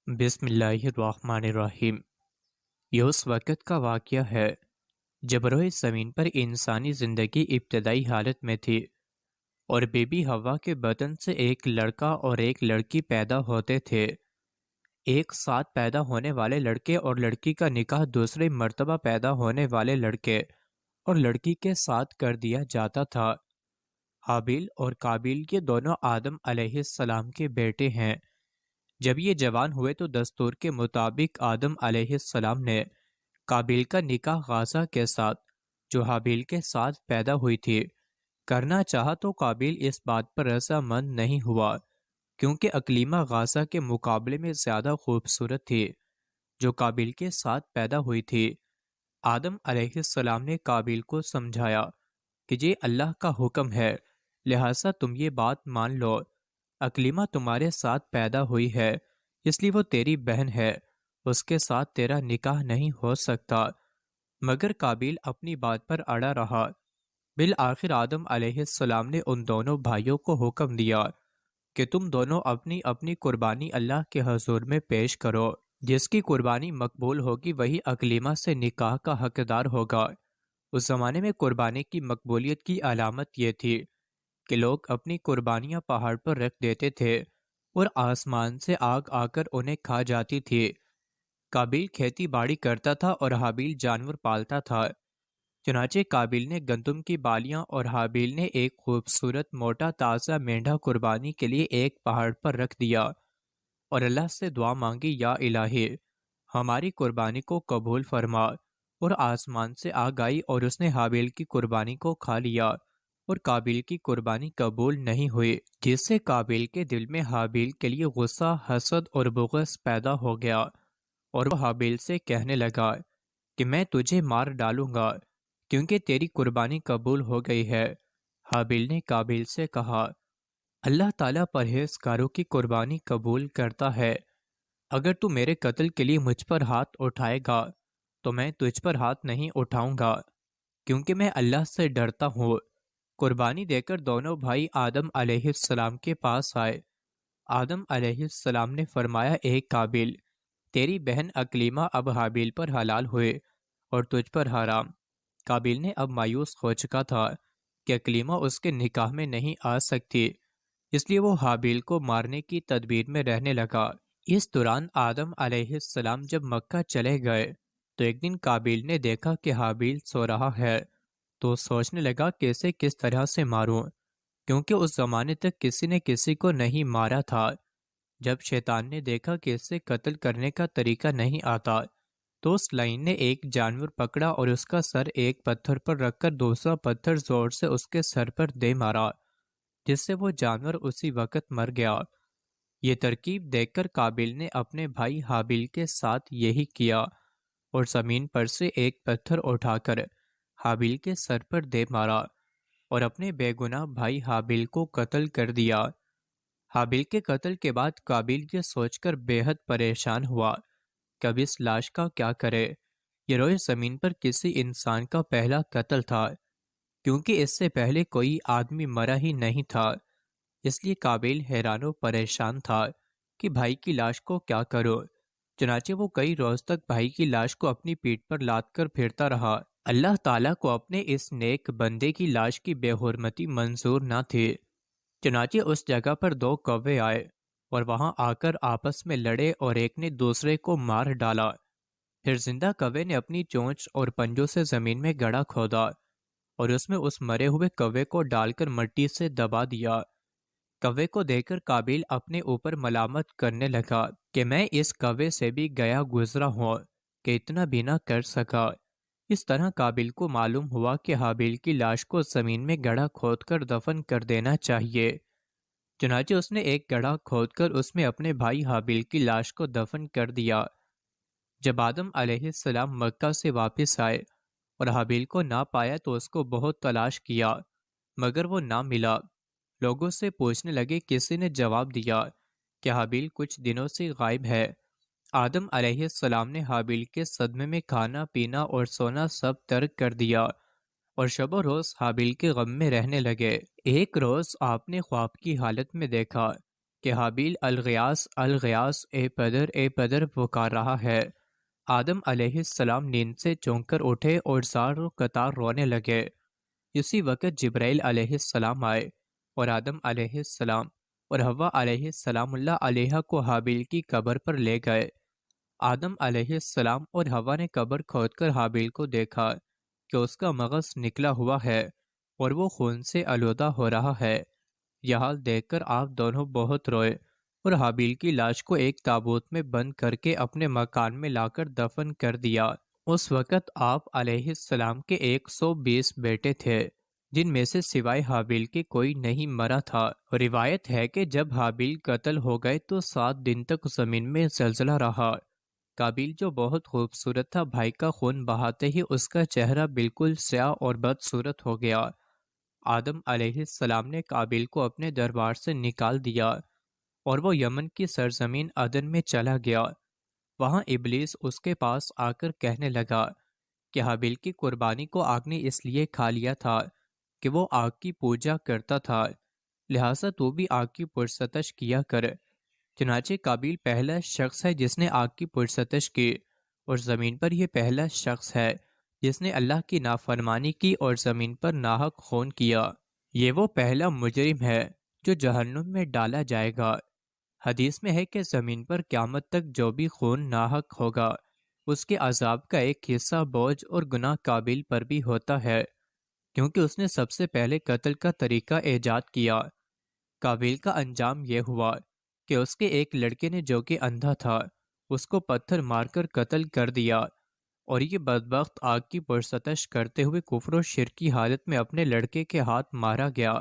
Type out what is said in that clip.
بسم اللہ الرحمن الرحیم۔ یہ اس وقت کا واقعہ ہے جب روئے زمین پر انسانی زندگی ابتدائی حالت میں تھی اور بی بی ہوا کے بدن سے ایک لڑکا اور ایک لڑکی پیدا ہوتے تھے۔ ایک ساتھ پیدا ہونے والے لڑکے اور لڑکی کا نکاح دوسری مرتبہ پیدا ہونے والے لڑکے اور لڑکی کے ساتھ کر دیا جاتا تھا۔ حابیل اور قابیل یہ دونوں آدم علیہ السلام کے بیٹے ہیں۔ جب یہ جوان ہوئے تو دستور کے مطابق آدم علیہ السلام نے قابیل کا نکاح غازہ کے ساتھ، جو حابیل کے ساتھ پیدا ہوئی تھی، کرنا چاہا تو قابیل اس بات پر رضامند نہیں ہوا، کیونکہ اکلیمہ غازہ کے مقابلے میں زیادہ خوبصورت تھی جو قابیل کے ساتھ پیدا ہوئی تھی۔ آدم علیہ السلام نے قابیل کو سمجھایا کہ یہ اللہ کا حکم ہے، لہٰذا تم یہ بات مان لو۔ اکلیمہ تمہارے ساتھ پیدا ہوئی ہے، اس لیے وہ تیری بہن ہے، اس کے ساتھ تیرا نکاح نہیں ہو سکتا۔ مگر قابیل اپنی بات پر اڑا رہا۔ بالآخر آدم علیہ السلام نے ان دونوں بھائیوں کو حکم دیا کہ تم دونوں اپنی اپنی قربانی اللہ کے حضور میں پیش کرو۔ جس کی قربانی مقبول ہوگی وہی اکلیمہ سے نکاح کا حقدار ہوگا۔ اس زمانے میں قربانی کی مقبولیت کی علامت یہ تھی کہ لوگ اپنی قربانیاں پہاڑ پر رکھ دیتے تھے اور آسمان سے آگ آ کر انہیں کھا جاتی تھی۔ قابیل کھیتی باڑی کرتا تھا اور حابیل جانور پالتا تھا۔ چنانچہ قابیل نے گندم کی بالیاں اور حابیل نے ایک خوبصورت موٹا تازہ مینڈھا قربانی کے لیے ایک پہاڑ پر رکھ دیا اور اللہ سے دعا مانگی، یا الہی ہماری قربانی کو قبول فرما، اور آسمان سے آگ آئی اور اس نے حابیل کی قربانی کو کھا لیا اور قابیل کی قربانی قبول نہیں ہوئی، جس سے قابیل کے دل میں حابیل کے لیے غصہ، حسد اور بغض پیدا ہو گیا اور وہ حابیل سے کہنے لگا کہ میں تجھے مار ڈالوں گا کیونکہ تیری قربانی قبول ہو گئی ہے۔ حابیل نے قابیل سے کہا، اللہ تعالیٰ پرہیزگاروں کی قربانی قبول کرتا ہے، اگر تو میرے قتل کے لیے مجھ پر ہاتھ اٹھائے گا تو میں تجھ پر ہاتھ نہیں اٹھاؤں گا، کیونکہ میں اللہ سے ڈرتا ہوں۔ قربانی دے کر دونوں بھائی آدم علیہ السلام کے پاس آئے۔ آدم علیہ السلام نے فرمایا، اے قابیل، تیری بہن اکلیمہ اب حابیل پر حلال ہوئے اور تجھ پر حرام۔ قابیل نے اب مایوس ہو چکا تھا کہ اکلیمہ اس کے نکاح میں نہیں آ سکتی، اس لیے وہ حابیل کو مارنے کی تدبیر میں رہنے لگا۔ اس دوران آدم علیہ السلام جب مکہ چلے گئے تو ایک دن قابیل نے دیکھا کہ حابیل سو رہا ہے، تو سوچنے لگا کہ اسے کس طرح سے ماروں، کیونکہ اس زمانے تک کسی نے کسی کو نہیں مارا تھا۔ جب شیطان نے دیکھا کہ اسے قتل کرنے کا طریقہ نہیں آتا تو اس لائن نے ایک جانور پکڑا اور اس کا سر ایک پتھر پر رکھ کر دوسرا پتھر زور سے اس کے سر پر دے مارا، جس سے وہ جانور اسی وقت مر گیا۔ یہ ترکیب دیکھ کر قابیل نے اپنے بھائی حابیل کے ساتھ یہی کیا اور زمین پر سے ایک پتھر اٹھا کر حابیل کے سر پر دے مارا اور اپنے بے گناہ بھائی حابیل کو قتل کر دیا۔ حابیل کے قتل کے بعد قابیل یہ سوچ کر بے حد پریشان ہوا کہ اب اس لاش کا کیا کرے۔ یہ روئے زمین پر کسی انسان کا پہلا قتل تھا، کیونکہ اس سے پہلے کوئی آدمی مرا ہی نہیں تھا۔ اس لیے قابیل حیران و پریشان تھا کہ بھائی کی لاش کو کیا کرو۔ چنانچہ وہ کئی روز تک بھائی کی لاش کو اپنی پیٹھ پر لاد کر پھرتا رہا۔ اللہ تعالیٰ کو اپنے اس نیک بندے کی لاش کی بے حرمتی منظور نہ تھی، چنانچہ اس جگہ پر دو کوے آئے اور وہاں آ کر آپس میں لڑے اور ایک نے دوسرے کو مار ڈالا۔ پھر زندہ کوے نے اپنی چونچ اور پنجوں سے زمین میں گڑھا کھودا اور اس میں اس مرے ہوئے کوے کو ڈال کر مٹی سے دبا دیا۔ کوے کو دیکھ کر قابیل اپنے اوپر ملامت کرنے لگا کہ میں اس کوے سے بھی گیا گزرا ہوں کہ اتنا بھی نہ کر سکا۔ اس طرح قابیل کو معلوم ہوا کہ حابیل کی لاش کو زمین میں گڑھا کھود کر دفن کر دینا چاہیے۔ چنانچہ اس نے ایک گڑھا کھود کر اس میں اپنے بھائی حابیل کی لاش کو دفن کر دیا۔ جب آدم علیہ السلام مکہ سے واپس آئے اور حابیل کو نہ پایا تو اس کو بہت تلاش کیا، مگر وہ نہ ملا۔ لوگوں سے پوچھنے لگے، کسی نے جواب دیا کہ حابیل کچھ دنوں سے غائب ہے۔ آدم علیہ السلام نے حابیل کے صدمے میں کھانا پینا اور سونا سب ترک کر دیا اور شب و روز حابیل کے غم میں رہنے لگے۔ ایک روز آپ نے خواب کی حالت میں دیکھا کہ حابیل الغیاث الغیاث اے پدر پکار رہا ہے۔ آدم علیہ السلام نیند سے چونک کر اٹھے اور زار و قطار رونے لگے۔ اسی وقت جبرائیل علیہ السلام آئے اور آدم علیہ السلام اور حوا علیہ السلام اللہ علیہ کو حابیل کی قبر پر لے گئے۔ آدم علیہ السلام اور حوا نے قبر کھود کر حابیل کو دیکھا کہ اس کا مغز نکلا ہوا ہے اور وہ خون سے آلودہ ہو رہا ہے۔ یہ حال دیکھ کر آپ دونوں بہت روئے اور حابیل کی لاش کو ایک تابوت میں بند کر کے اپنے مکان میں لا کر دفن کر دیا۔ اس وقت آپ علیہ السلام کے 120 بیٹے تھے، جن میں سے سوائے حابیل کے کوئی نہیں مرا تھا۔ روایت ہے کہ جب حابیل قتل ہو گئے تو 7 دن تک زمین میں زلزلہ رہا۔ قابیل جو بہت خوبصورت تھا، بھائی کا خون بہاتے ہی اس کا چہرہ بالکل سیاہ اور بدصورت ہو گیا۔ آدم علیہ السلام نے قابیل کو اپنے دربار سے نکال دیا اور وہ یمن کی سرزمین عدن میں چلا گیا۔ وہاں ابلیس اس کے پاس آ کر کہنے لگا کہ حابیل کی قربانی کو آگ نے اس لیے کھا لیا تھا کہ وہ آگ کی پوجا کرتا تھا، لہٰذا تو بھی آگ کی پرستش کیا کر۔ چنانچہ قابیل پہلا شخص ہے جس نے آگ کی پرستش کی، اور زمین پر یہ پہلا شخص ہے جس نے اللہ کی نافرمانی کی اور زمین پر ناحق خون کیا۔ یہ وہ پہلا مجرم ہے جو جہنم میں ڈالا جائے گا۔ حدیث میں ہے کہ زمین پر قیامت تک جو بھی خون ناحق ہوگا، اس کے عذاب کا ایک حصہ بوجھ اور گناہ قابیل پر بھی ہوتا ہے، کیونکہ اس نے سب سے پہلے قتل کا طریقہ ایجاد کیا۔ قابیل کا انجام یہ ہوا کہ اس کے ایک لڑکے نے جو کہ اندھا تھا، اس کو پتھر مار کر قتل کر دیا، اور یہ بدبخت آگ کی پرستش کرتے ہوئے کفر و شرک کی حالت میں اپنے لڑکے کے ہاتھ مارا گیا۔